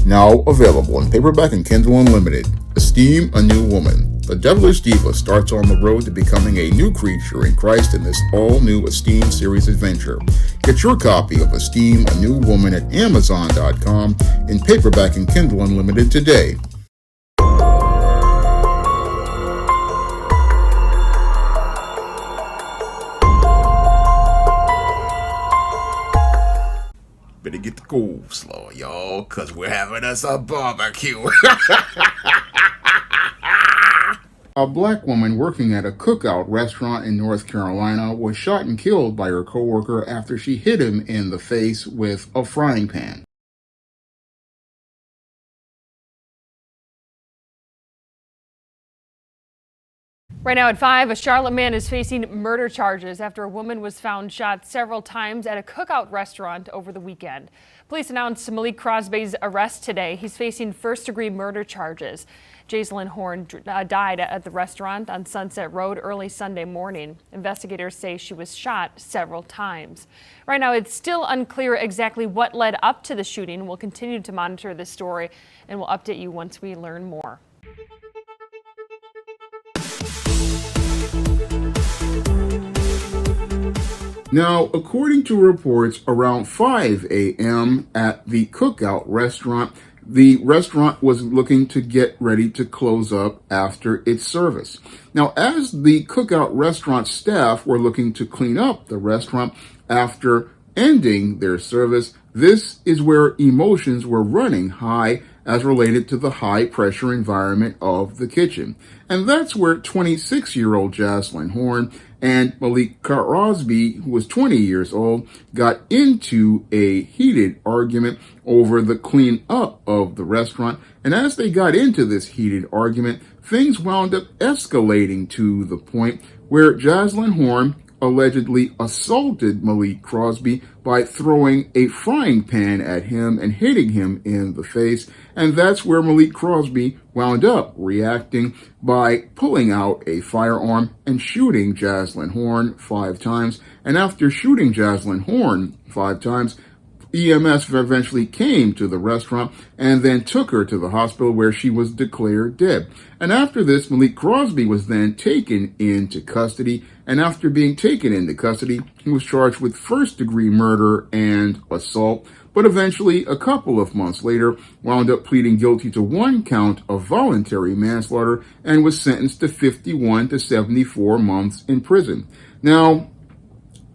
Now available in paperback and Kindle Unlimited. Esteem a New Woman. The devilish diva starts on the road to becoming a new creature in Christ in this all-new Esteem series adventure. Get your copy of Esteem a New Woman at Amazon.com in paperback and Kindle Unlimited today. Better get the coleslaw, y'all, because we're having us a barbecue. A black woman working at a cookout restaurant in North Carolina was shot and killed by her coworker after she hit him in the face with a frying pan. Right now at 5, a Charlotte man is facing murder charges after a woman was found shot several times at a cookout restaurant over the weekend. Police announced Malik Crosby's arrest today. He's facing first-degree murder charges. Jaislyn Horn died at the restaurant on Sunset Road early Sunday morning. Investigators say she was shot several times. Right now, it's still unclear exactly what led up to the shooting. We'll continue to monitor this story, and we'll update you once we learn more. Now, according to reports, around 5 a.m. at the cookout restaurant, the restaurant was looking to get ready to close up after its service. Now, as the cookout restaurant staff were looking to clean up the restaurant after ending their service, this is where emotions were running high as related to the high-pressure environment of the kitchen. And that's where 26-year-old Jaislyn Horn and Malik Crosby, who was 20 years old, got into a heated argument over the clean up of the restaurant. And as they got into this heated argument, things wound up escalating to the point where Jaislyn Horn allegedly assaulted Malik Crosby by throwing a frying pan at him and hitting him in the face. And that's where Malik Crosby wound up reacting by pulling out a firearm and shooting Jaislyn Horn 5 times. And after shooting Jaislyn Horn 5 times, EMS eventually came to the restaurant and then took her to the hospital where she was declared dead. And after this, Malik Crosby was then taken into custody. And after being taken into custody, he was charged with first-degree murder and assault, but eventually, a couple of months later, wound up pleading guilty to 1 count of voluntary manslaughter and was sentenced to 51 to 74 months in prison. Now,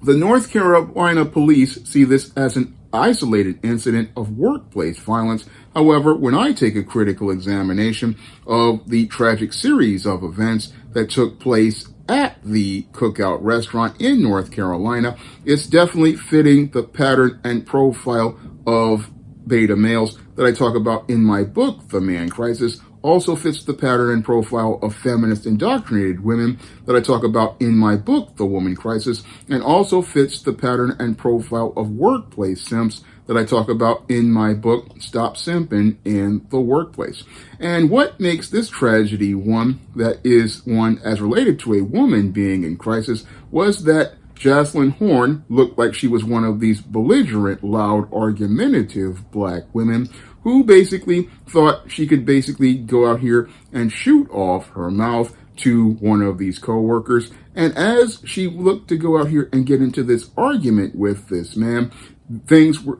the North Carolina police see this as an isolated incident of workplace violence. However, when I take a critical examination of the tragic series of events that took place at the cookout restaurant in North Carolina, it's definitely fitting the pattern and profile of beta males that I talk about in my book, The Man Crisis. Also fits the pattern and profile of feminist indoctrinated women that I talk about in my book, The Woman Crisis, and also fits the pattern and profile of workplace simps that I talk about in my book, Stop Simping in the Workplace. And what makes this tragedy one that is one as related to a woman being in crisis was that Jaislyn Horn looked like she was one of these belligerent, loud, argumentative black women who basically thought she could basically go out here and shoot off her mouth to one of these coworkers. And as she looked to go out here and get into this argument with this man,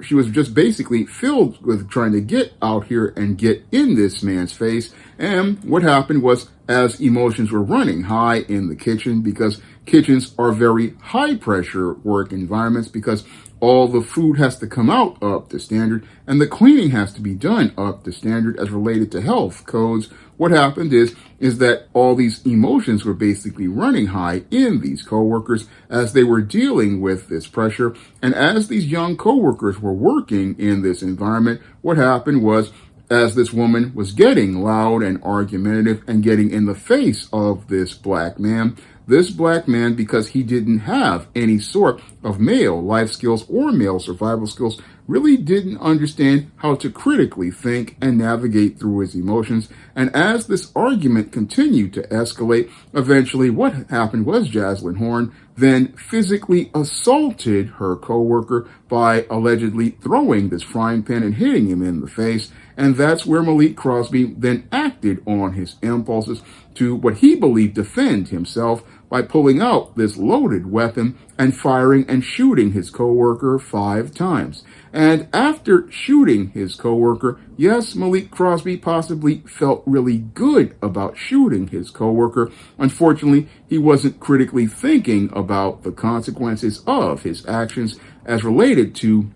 she was just basically filled with trying to get out here and get in this man's face. And what happened was, as emotions were running high in the kitchen, because kitchens are very high pressure work environments, because all the food has to come out up to standard and the cleaning has to be done up to standard as related to health codes. What happened is that all these emotions were basically running high in these coworkers as they were dealing with this pressure. And as these young coworkers were working in this environment, what happened was, as this woman was getting loud and argumentative and getting in the face of this black man, because he didn't have any sort of male life skills or male survival skills, really didn't understand how to critically think and navigate through his emotions. And as this argument continued to escalate, eventually what happened was Jaislyn Horn then physically assaulted her coworker by allegedly throwing this frying pan and hitting him in the face. And that's where Malik Crosby then acted on his impulses to what he believed defend himself by pulling out this loaded weapon and firing and shooting his coworker 5 times. And after shooting his coworker, yes, Malik Crosby possibly felt really good about shooting his coworker. Unfortunately, he wasn't critically thinking about the consequences of his actions as related to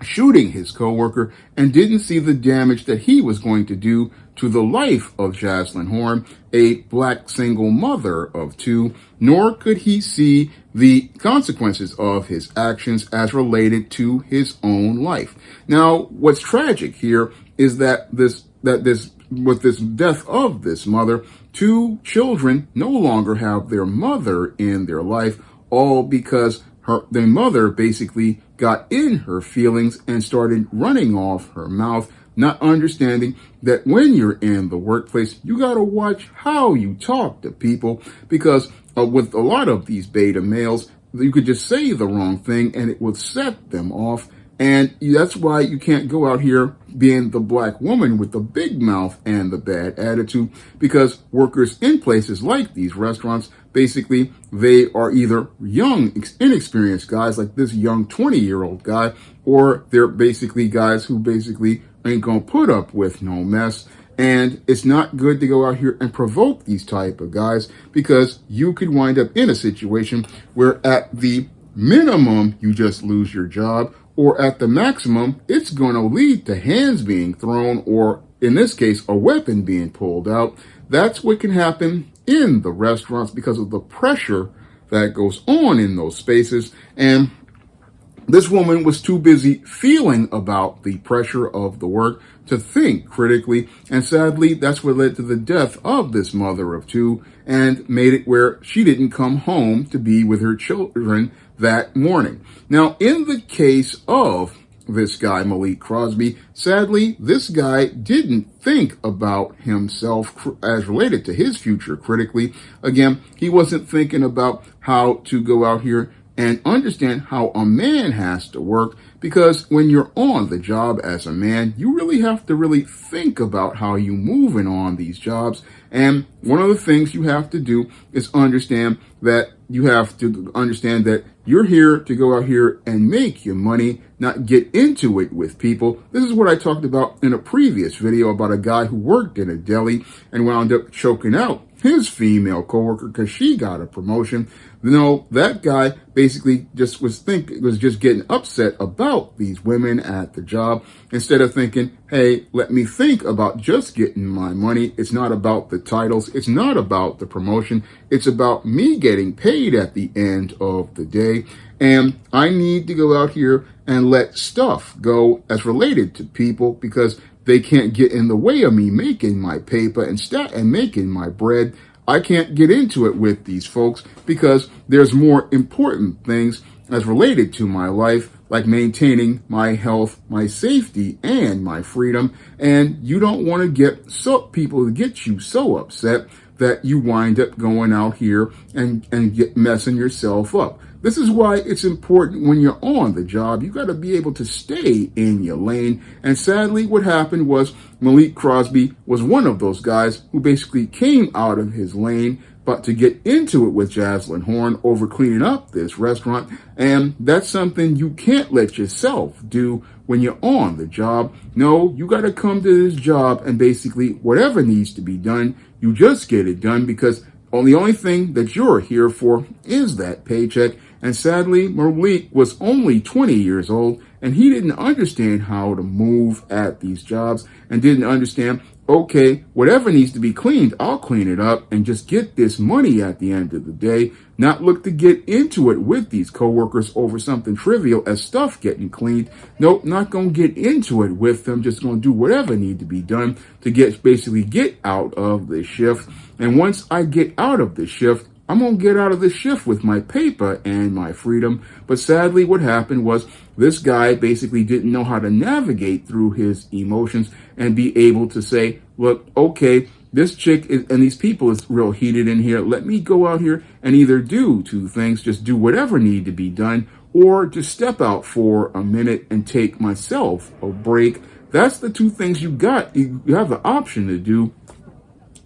shooting his coworker, and didn't see the damage that he was going to do to the life of Jaslyn Horn, a black single mother of 2, nor could he see the consequences of his actions as related to his own life. Now, what's tragic here is that with this death of this mother, 2 children no longer have their mother in their life, all because their mother basically got in her feelings and started running off her mouth, not understanding that when you're in the workplace, you got to watch how you talk to people, because with a lot of these beta males, you could just say the wrong thing and it would set them off. And that's why you can't go out here being the black woman with the big mouth and the bad attitude, because workers in places like these restaurants, basically, they are either young, inexperienced guys like this young 20-year-old guy, or they're basically guys who basically ain't gonna put up with no mess. And it's not good to go out here and provoke these type of guys, because you could wind up in a situation where at the minimum, you just lose your job, or at the maximum, it's going to lead to hands being thrown, or in this case, a weapon being pulled out. That's what can happen in the restaurants because of the pressure that goes on in those spaces. And this woman was too busy feeling about the pressure of the work to think critically. And sadly, that's what led to the death of this mother of 2 and made it where she didn't come home to be with her children that morning. Now, in the case of this guy, Malik Crosby, sadly, this guy didn't think about himself as related to his future critically. Again, he wasn't thinking about how to go out here and understand how a man has to work, because when you're on the job as a man, you really have to really think about how you moving on these jobs. And one of the things you have to do is understand that you're here to go out here and make your money, not get into it with people. This is what I talked about in a previous video about a guy who worked in a deli and wound up choking out his female coworker because she got a promotion. No, that guy basically just was just getting upset about these women at the job, instead of thinking, hey, let me think about just getting my money. It's not about the titles. It's not about the promotion. It's about me getting paid at the end of the day. And I need to go out here and let stuff go as related to people, because they can't get in the way of me making my paper and making my bread. I can't get into it with these folks because there's more important things as related to my life, like maintaining my health, my safety, and my freedom. And you don't want to get people to get you so upset that you wind up going out here and get messing yourself up. This is why it's important when you're on the job, you got to be able to stay in your lane. And sadly, what happened was Malik Crosby was one of those guys who basically came out of his lane, but to get into it with Jaslyn Horn over cleaning up this restaurant. And that's something you can't let yourself do when you're on the job. No, you got to come to this job and basically whatever needs to be done, you just get it done, because the only thing that you're here for is that paycheck. And sadly, Malik was only 20 years old, and he didn't understand how to move at these jobs, and didn't understand, okay, whatever needs to be cleaned, I'll clean it up and just get this money at the end of the day, not look to get into it with these coworkers over something trivial as stuff getting cleaned. Nope, not going to get into it with them, just going to do whatever need to be done to basically get out of the shift. And once I get out of the shift, I'm going to get out of this shift with my paper and my freedom. But sadly, what happened was this guy basically didn't know how to navigate through his emotions and be able to say, look, okay, this chick and these people is real heated in here. Let me go out here and either do 2 things, just do whatever need to be done, or just step out for a minute and take myself a break. that's the two things you got. You have the option to do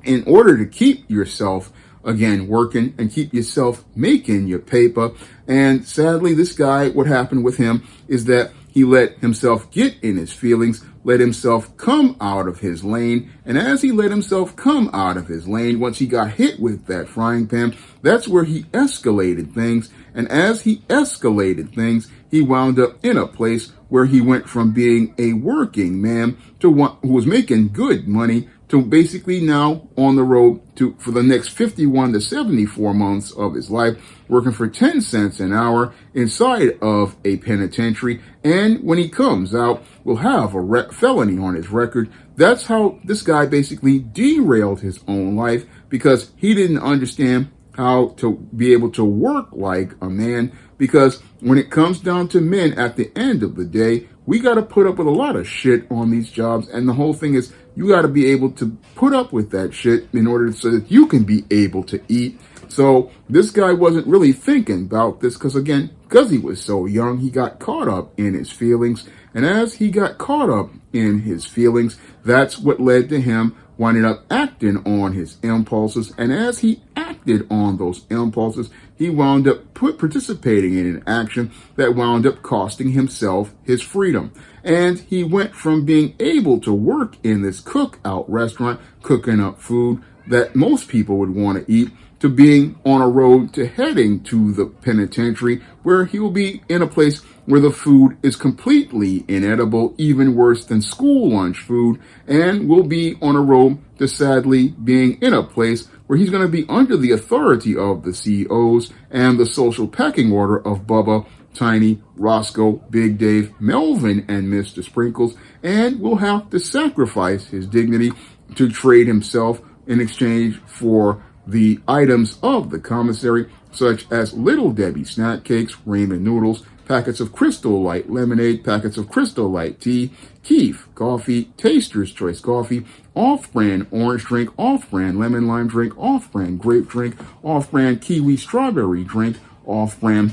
in order to keep yourself again working and keep yourself making your paper. And sadly, this guy, what happened with him is that he let himself get in his feelings, let himself come out of his lane. And as he let himself come out of his lane, once he got hit with that frying pan, that's where he escalated things. And as he escalated things, he wound up in a place where he went from being a working man to one who was making good money to basically now on the road to for the next 51 to 74 months of his life, working for 10 cents an hour inside of a penitentiary. And when he comes out, will have a felony on his record. That's how this guy basically derailed his own life, because he didn't understand how to be able to work like a man. Because when it comes down to men, at the end of the day, we got to put up with a lot of shit on these jobs. And the whole thing is, you got to be able to put up with that shit in order so that you can be able to eat. So this guy wasn't really thinking about this because he was so young, he got caught up in his feelings. And as he got caught up in his feelings, that's what led to him winding up acting on his impulses. And as he acted on those impulses, he wound up participating in an action that wound up costing himself his freedom. And he went from being able to work in this cookout restaurant, cooking up food that most people would want to eat, to being on a road to heading to the penitentiary, where he will be in a place where the food is completely inedible, even worse than school lunch food, and will be on a road to sadly being in a place where he's going to be under the authority of the CEOs and the social pecking order of Bubba, Tiny, Roscoe, Big Dave, Melvin, and Mr. Sprinkles, and will have to sacrifice his dignity to trade himself in exchange for the items of the commissary, such as Little Debbie snack cakes, ramen noodles, packets of Crystal Light lemonade, packets of Crystal Light tea, Keef coffee, Taster's Choice coffee, off-brand orange drink, off-brand lemon lime drink, off-brand grape drink, off-brand kiwi strawberry drink, off-brand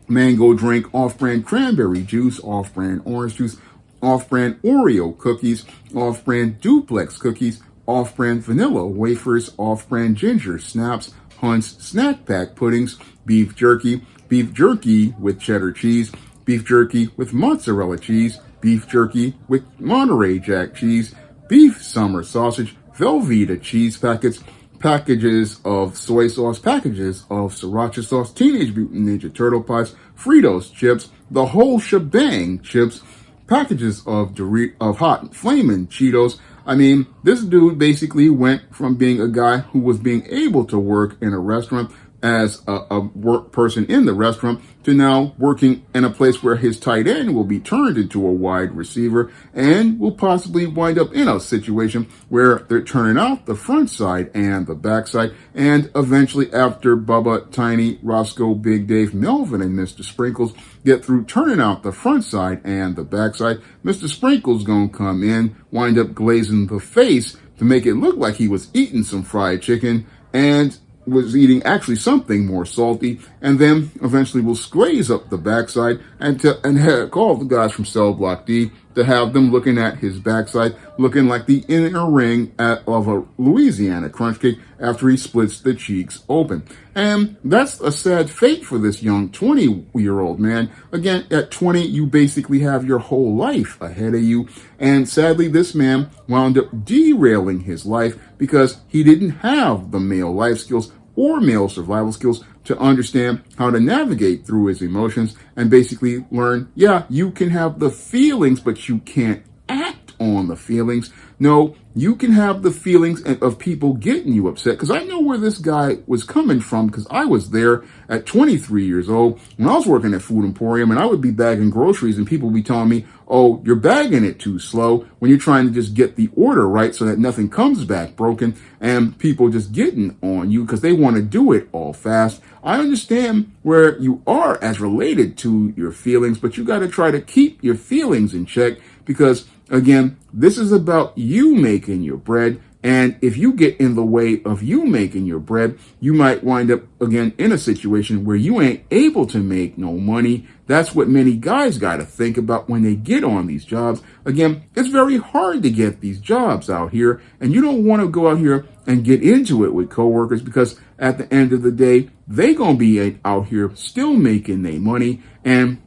mango drink, off-brand cranberry juice, off-brand orange juice, off-brand Oreo cookies, off-brand duplex cookies, off-brand vanilla wafers, off-brand ginger snaps, Hunt's snack pack puddings, beef jerky with cheddar cheese, beef jerky with mozzarella cheese, beef jerky with Monterey Jack cheese, beef summer sausage, Velveeta cheese packets, packages of soy sauce, packages of sriracha sauce, Teenage Mutant Ninja Turtle pies, Fritos chips, the whole shebang chips, packages of hot flamin' Cheetos. I mean, this dude basically went from being a guy who was being able to work in a restaurant as a work person in the restaurant to now working in a place where his tight end will be turned into a wide receiver and will possibly wind up in a situation where they're turning out the front side and the back side. And eventually, after Bubba, Tiny, Roscoe, Big Dave, Melvin, and Mr. Sprinkles get through turning out the front side and the back side, Mr. Sprinkles gonna come in, wind up glazing the face to make it look like he was eating some fried chicken and was eating actually something more salty, and then eventually will glaze up the backside and call the guys from Cell Block D to have them looking at his backside, looking like the inner ring of a Louisiana crunch cake after he splits the cheeks open. And that's a sad fate for this young 20-year-old man. Again, at 20, you basically have your whole life ahead of you. And sadly, this man wound up derailing his life because he didn't have the male life skills or male survival skills to understand how to navigate through his emotions and basically learn, yeah, you can have the feelings, but you can't act on the feelings. No, you can have the feelings of people getting you upset. Because I know where this guy was coming from, because I was there at 23 years old when I was working at Food Emporium, and I would be bagging groceries and people would be telling me, oh, you're bagging it too slow when you're trying to just get the order right so that nothing comes back broken, and people just getting on you because they want to do it all fast. I understand where you are as related to your feelings, but you got to try to keep your feelings in check because, again, this is about you making your bread. And if you get in the way of you making your bread, you might wind up again in a situation where you ain't able to make no money. That's what many guys got to think about when they get on these jobs. Again, it's very hard to get these jobs out here, and you don't want to go out here and get into it with coworkers, because at the end of the day, they gonna be out here still making their money, and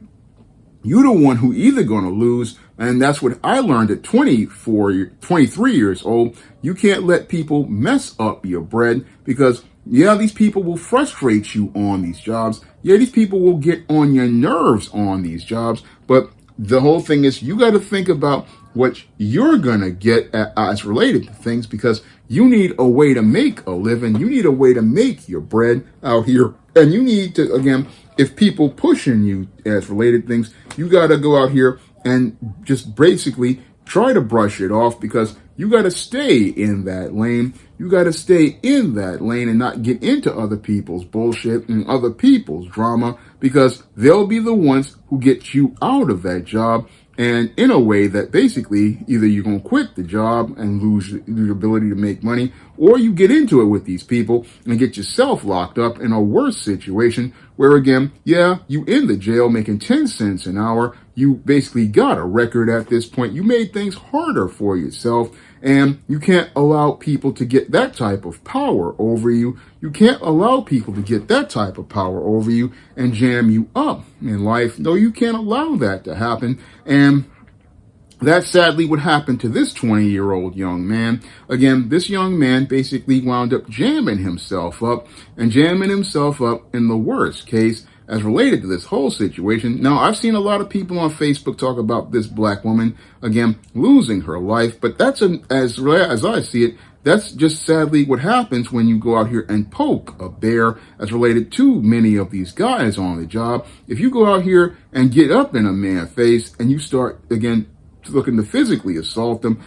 you're the one who either going to lose. And that's what I learned at 23 years old. You can't let people mess up your bread, because, yeah, these people will frustrate you on these jobs. Yeah, these people will get on your nerves on these jobs. But the whole thing is, you got to think about what you're going to get as related to things, because you need a way to make a living. You need a way to make your bread out here. And you need to, again, if people pushing you as related things, you got to go out here and just basically try to brush it off, because you got to stay in that lane. You got to stay in that lane and not get into other people's bullshit and other people's drama, because they'll be the ones who get you out of that job. And in a way that basically either you're going to quit the job and lose your ability to make money, or you get into it with these people and get yourself locked up in a worse situation where, again, yeah, you in the jail making 10 cents an hour. You basically got a record at this point. You made things harder for yourself, and you can't allow people to get that type of power over you. You can't allow people to get that type of power over you and jam you up in life. No, you can't allow that to happen. And that's sadly what happened to this 20-year-old young man. Again, this young man basically wound up jamming himself up in the worst case as related to this whole situation. Now, I've seen a lot of people on Facebook talk about this black woman, again, losing her life, but that's, as I see it, that's just sadly what happens when you go out here and poke a bear as related to many of these guys on the job. If you go out here and get up in a man's face and you start, again, looking to physically assault them,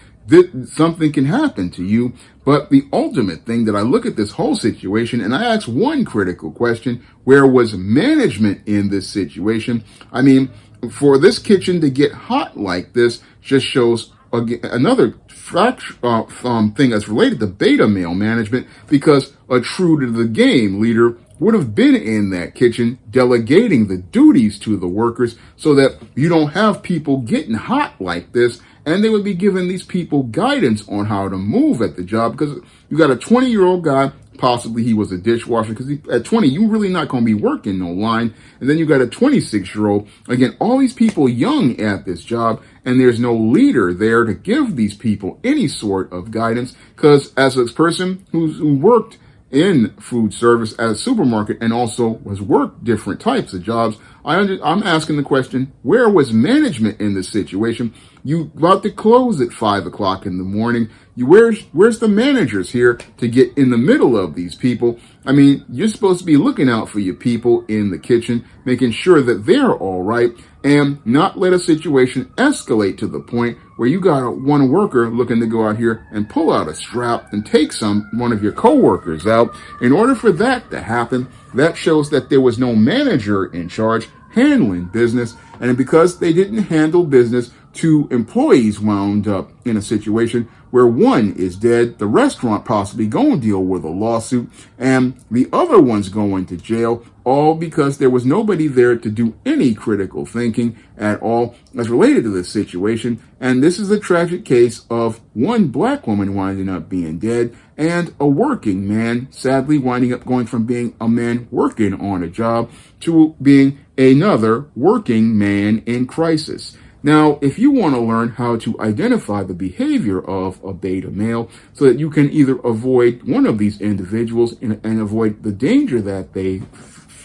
something can happen to you. But the ultimate thing that I look at this whole situation, and I ask one critical question: where was management in this situation? I mean, for this kitchen to get hot like this just shows another thing that's related to beta male management, because a true to the game leader would have been in that kitchen delegating the duties to the workers so that you don't have people getting hot like this, and they would be giving these people guidance on how to move at the job. Because you got a 20-year-old guy, possibly he was a dishwasher, because at 20, you really not going to be working no line. And then you got a 26-year-old, again, all these people young at this job, and there's no leader there to give these people any sort of guidance. Because as a person who worked in food service at a supermarket and also has worked different types of jobs, I'm asking the question, where was management in this situation? You about to close at 5 o'clock in the morning. Where's the managers here to get in the middle of these people? I mean, you're supposed to be looking out for your people in the kitchen, making sure that they're all right, and not let a situation escalate to the point where you got one worker looking to go out here and pull out a strap and take one of your coworkers out. In order for that to happen, that shows that there was no manager in charge handling business, and because they didn't handle business, 2 employees wound up in a situation where one is dead, the restaurant possibly going to deal with a lawsuit, and the other one's going to jail, all because there was nobody there to do any critical thinking at all as related to this situation. And this is a tragic case of one black woman winding up being dead and a working man sadly winding up going from being a man working on a job to being another working man in crisis. Now, if you want to learn how to identify the behavior of a beta male so that you can either avoid one of these individuals and avoid the danger that they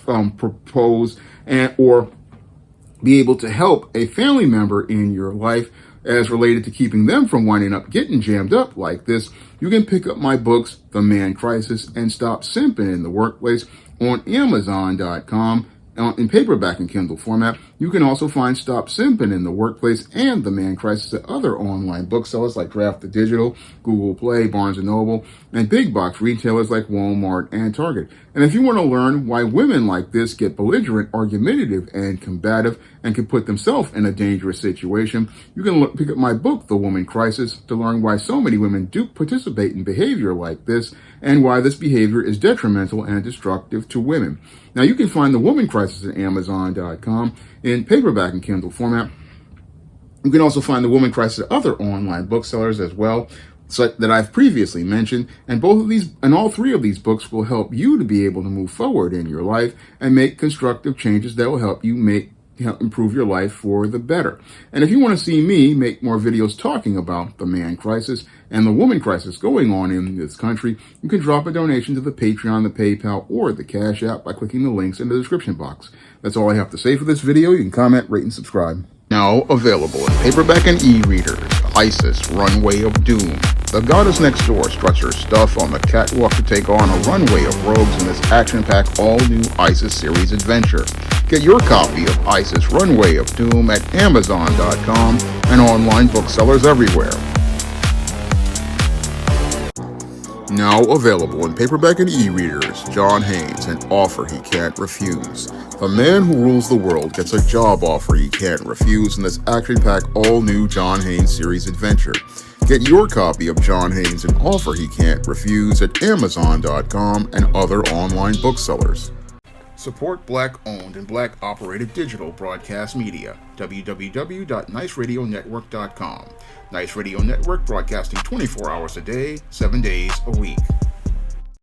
propose, or be able to help a family member in your life as related to keeping them from winding up getting jammed up like this, you can pick up my books, The Man Crisis and Stop Simping in the Workplace, on Amazon.com. In paperback and Kindle format. You can also find Stop Simpin' in the Workplace and The Man Crisis at other online booksellers like Draft the Digital, Google Play, Barnes & Noble, and big box retailers like Walmart and Target. And if you want to learn why women like this get belligerent, argumentative, and combative, and can put themselves in a dangerous situation, you can pick up my book, The Woman Crisis, to learn why so many women do participate in behavior like this, and why this behavior is detrimental and destructive to women. Now, you can find The Woman Crisis at Amazon.com in paperback and Kindle format. You can also find The Woman Crisis at other online booksellers as well, that I've previously mentioned, and all three of these books will help you to be able to move forward in your life and make constructive changes that will help you improve your life for the better. And if you want to see me make more videos talking about the man crisis and the woman crisis going on in this country, you can drop a donation to the Patreon, the PayPal, or the Cash App by clicking the links in the description box. That's all I have to say for this video. You can comment, rate, and subscribe. Now available in paperback and e-readers, ISIS Runway of Doom. The goddess next door struts her stuff on the catwalk to take on a runway of rogues in this action-packed all-new ISIS series adventure. Get your copy of ISIS Runway of Doom at Amazon.com and online booksellers everywhere. Now available in paperback and e-readers, John Haynes, An Offer He Can't Refuse. The man who rules the world gets a job offer he can't refuse in this action-packed all-new John Haynes series adventure. Get your copy of John Haynes' An Offer He Can't Refuse at Amazon.com and other online booksellers. Support Black-owned and Black-operated digital broadcast media. www.niceradionetwork.com. Nice Radio Network, broadcasting 24 hours a day, 7 days a week.